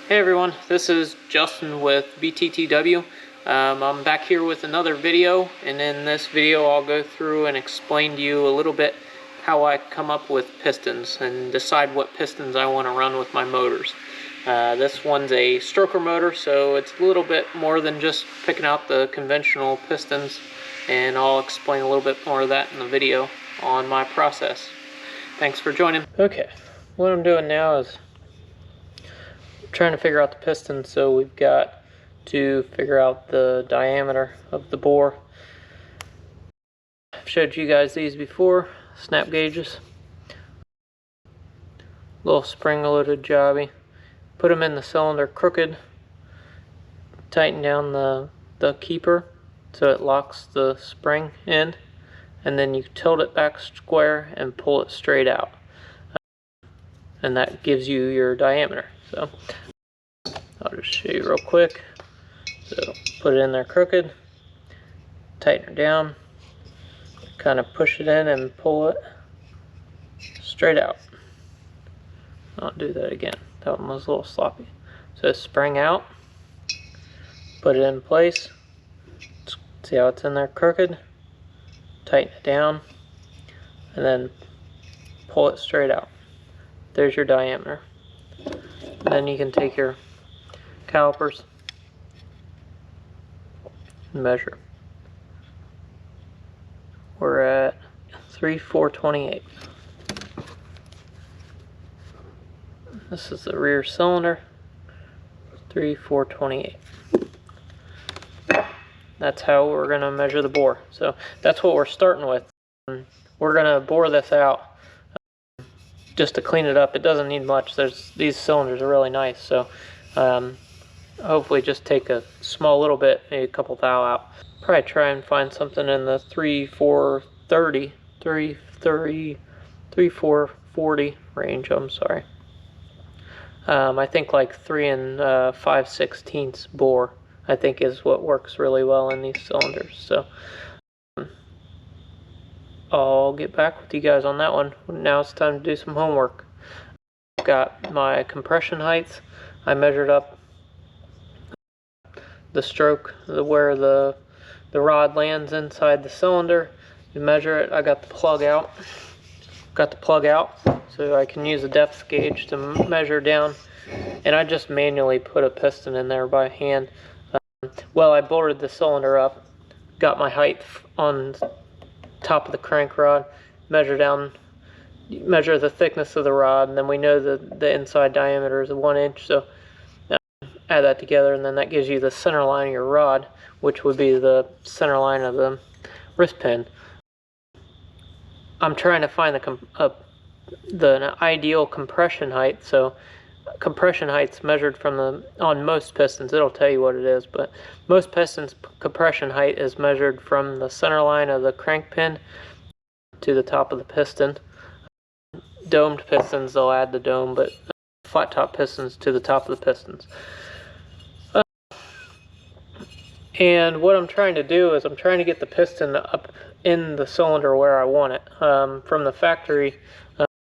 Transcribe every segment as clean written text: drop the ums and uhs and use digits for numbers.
Hey everyone, this is Justin with BTTW. I'm back here with another video, and in this video I'll go through and explain to you a little bit how I come up with pistons and decide what pistons I want to run with my motors. This one's a stroker motor, so it's a little bit more than just picking out the conventional pistons, and I'll explain a little bit more of that in the video on my process. Thanks for joining. Okay, what I'm doing now is trying to figure out the piston, so we've got to figure out the diameter of the bore. I've showed you guys these before, snap gauges. Little spring-loaded jobby. Put them in the cylinder crooked, tighten down the keeper so it locks the spring in, and then you tilt it back square and pull it straight out. And that gives you your diameter. So I'll just show you real quick. So put it in there crooked, tighten it down, kind of push it in and pull it straight out. I'll do that again. That one was a little sloppy. So spring out, put it in place. See how it's in there crooked? Tighten it down, and then pull it straight out. There's your diameter. And then you can take your calipers and measure. We're at 3/428. This is the rear cylinder, 3/428. That's how we're going to measure the bore. So that's what we're starting with. We're going to bore this out just to clean it up. It doesn't need much. These cylinders are really nice, so hopefully just take a small little bit, maybe a couple thou out. Probably try and find something in the 3/430, 3/440 range. I'm sorry. I think like 3 5/16 bore, I think, is what works really well in these cylinders. So I'll get back with you guys on that one. Now it's time to do some homework. I've got my compression heights. I measured up the stroke, where the rod lands inside the cylinder. You measure it. I got the plug out. So I can use a depth gauge to measure down. And I just manually put a piston in there by hand. Well, I bolted the cylinder up, got my height on top of the crank rod, measure the thickness of the rod, and then we know the inside diameter is 1 inch, so add that together, and then that gives you the center line of your rod, which would be the center line of the wrist pin. I'm trying to find the ideal compression height. So compression height's measured on most pistons. It'll tell you what it is, but most pistons compression height is measured from the center line of the crank pin to the top of the piston. Domed pistons, they'll add the dome, but flat top pistons to the top of the pistons. And what I'm trying to do is I'm trying to get the piston up in the cylinder where I want it. From the factory,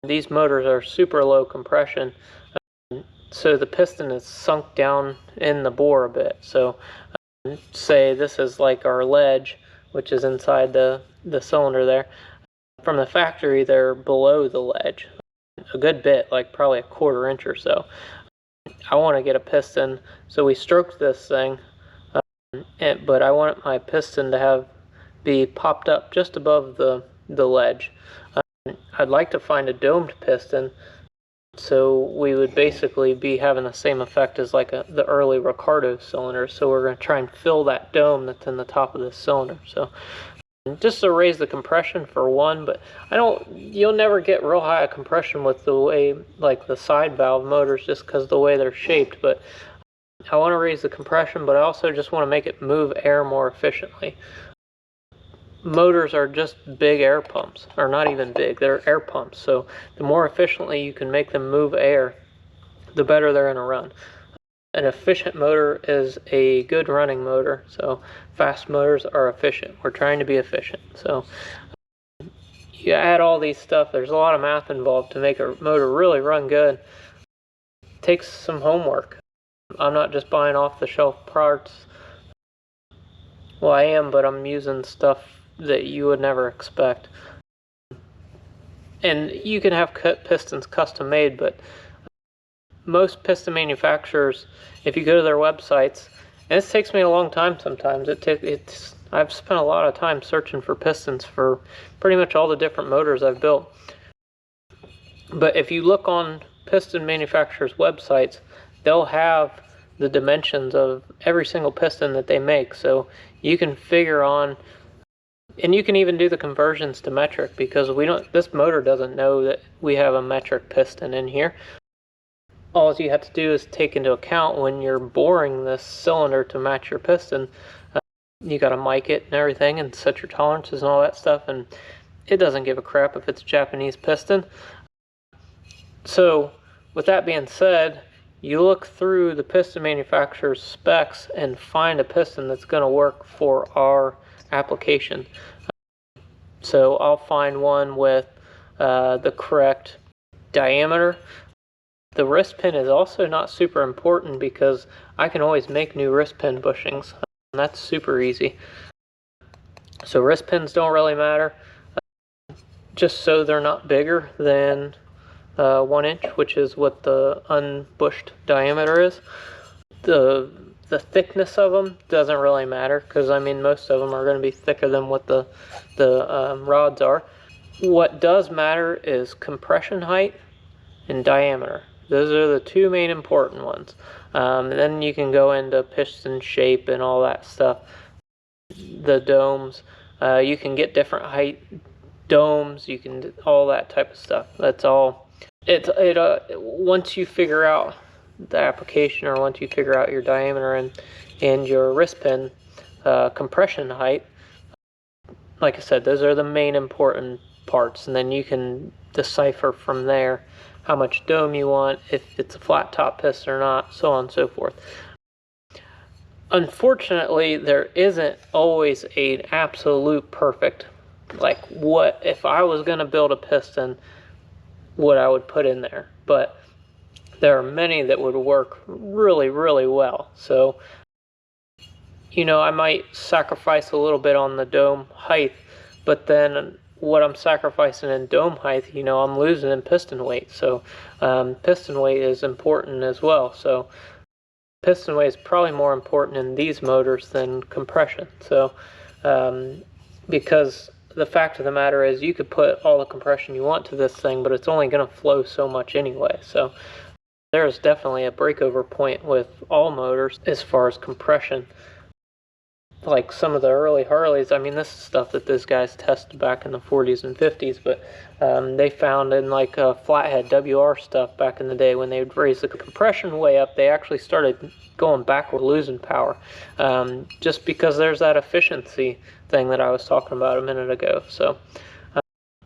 these motors are super low compression, so the piston is sunk down in the bore a bit. So say this is like our ledge, which is inside the cylinder there. From the factory, they're below the ledge a good bit, like probably a 1/4 inch or so. I want to get a piston, so we stroked this thing, but I want my piston to be popped up just above the ledge. I'd like to find a domed piston, so we would basically be having the same effect as like the early Ricardo cylinder. So we're going to try and fill that dome that's in the top of this cylinder. So just to raise the compression for one, but you'll never get real high compression with the way, like the side valve motors, just because of the way they're shaped. But I want to raise the compression, but I also just want to make it move air more efficiently. Motors are just big air pumps, or not even big, they're air pumps. So the more efficiently you can make them move air, the better they're going to run. An efficient motor is a good running motor, so fast motors are efficient. We're trying to be efficient. So you add all these stuff, there's a lot of math involved to make a motor really run good. It takes some homework. I'm not just buying off-the-shelf parts. Well, I am, but I'm using stuff that you would never expect. And you can have pistons custom made, but most piston manufacturers, if you go to their websites, and this takes me a long time sometimes. I've spent a lot of time searching for pistons for pretty much all the different motors I've built. But if you look on piston manufacturers' websites, they'll have the dimensions of every single piston that they make. So you can figure on, and you can even do the conversions to metric, because this motor doesn't know that we have a metric piston in here. All you have to do is take into account when you're boring this cylinder to match your piston, you got to mic it and everything and set your tolerances and all that stuff, and it doesn't give a crap if it's a Japanese piston. So with that being said, you look through the piston manufacturer's specs and find a piston that's going to work for our application. So I'll find one with the correct diameter. The wrist pin is also not super important because I can always make new wrist pin bushings. And that's super easy. So wrist pins don't really matter, just so they're not bigger than 1 inch, which is what the unbushed diameter is. The thickness of them doesn't really matter, because I mean most of them are going to be thicker than what the rods are. What does matter is compression height and diameter. Those are the two main important ones. Then you can go into piston shape and all that stuff. The domes, you can get different height domes. You can all that type of stuff. That's all. Once you figure out the application, or once you figure out your diameter and your wrist pin compression height, like I said, those are the main important parts, and then you can decipher from there how much dome you want, if it's a flat top piston or not, so on and so forth. Unfortunately, there isn't always an absolute perfect, like what if I was going to build a piston, what I would put in there. But there are many that would work really, really well. So, I might sacrifice a little bit on the dome height, but then what I'm sacrificing in dome height, I'm losing in piston weight. So piston weight is important as well. So piston weight is probably more important in these motors than compression. So because the fact of the matter is, you could put all the compression you want to this thing, but it's only going to flow so much anyway. So there's definitely a breakover point with all motors as far as compression. Like some of the early Harleys, I mean, this is stuff that those guys tested back in the 40s and 50s, but they found in like flathead WR stuff back in the day, when they would raise the compression way up, they actually started going backward, losing power, just because there's that efficiency thing that I was talking about a minute ago. So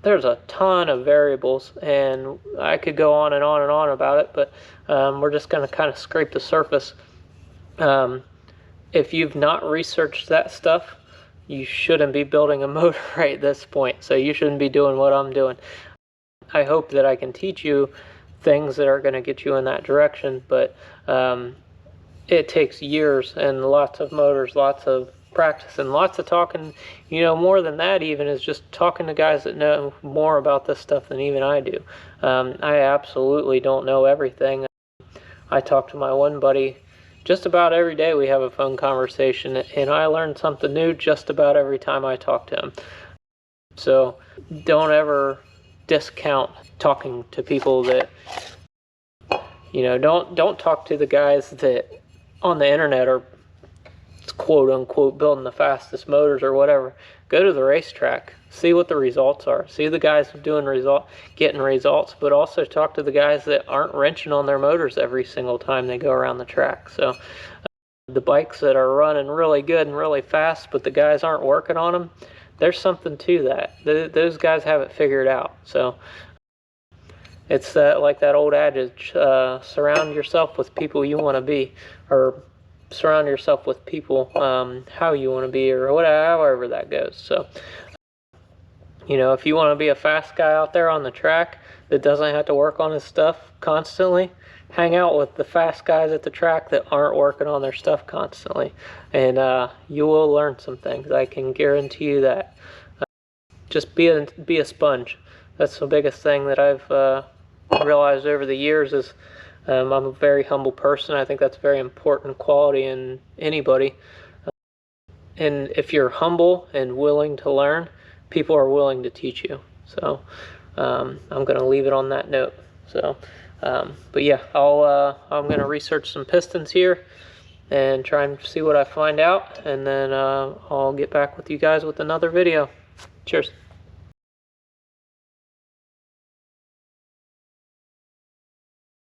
there's a ton of variables, and I could go on and on and on about it, but we're just going to kind of scrape the surface. If you've not researched that stuff, you shouldn't be building a motor right at this point. So you shouldn't be doing what I'm doing. I hope that I can teach you things that are going to get you in that direction, but it takes years and lots of motors, lots of practice, and lots of talking. More than that even is just talking to guys that know more about this stuff than even I do. I absolutely don't know everything. I talk to my one buddy just about every day. We have a phone conversation, and I learn something new just about every time I talk to him. So don't ever discount talking to people that, don't talk to the guys that on the internet are quote unquote building the fastest motors or whatever. Go to the racetrack, see what the results are, see the guys getting results, but also talk to the guys that aren't wrenching on their motors every single time they go around the track. So the bikes that are running really good and really fast, but the guys aren't working on them, there's something to that. Those guys have it figured out. So it's like that old adage, surround yourself with people you want to be, or surround yourself with people how you want to be, or whatever, however that goes. So if you want to be a fast guy out there on the track that doesn't have to work on his stuff constantly, hang out with the fast guys at the track that aren't working on their stuff constantly, and you will learn some things. I can guarantee you that. Just be a sponge. That's the biggest thing that I've realized over the years is I'm a very humble person. I think that's a very important quality in anybody. And if you're humble and willing to learn, people are willing to teach you. So I'm going to leave it on that note. So, but yeah, I'm going to research some pistons here and try and see what I find out, and then I'll get back with you guys with another video. Cheers.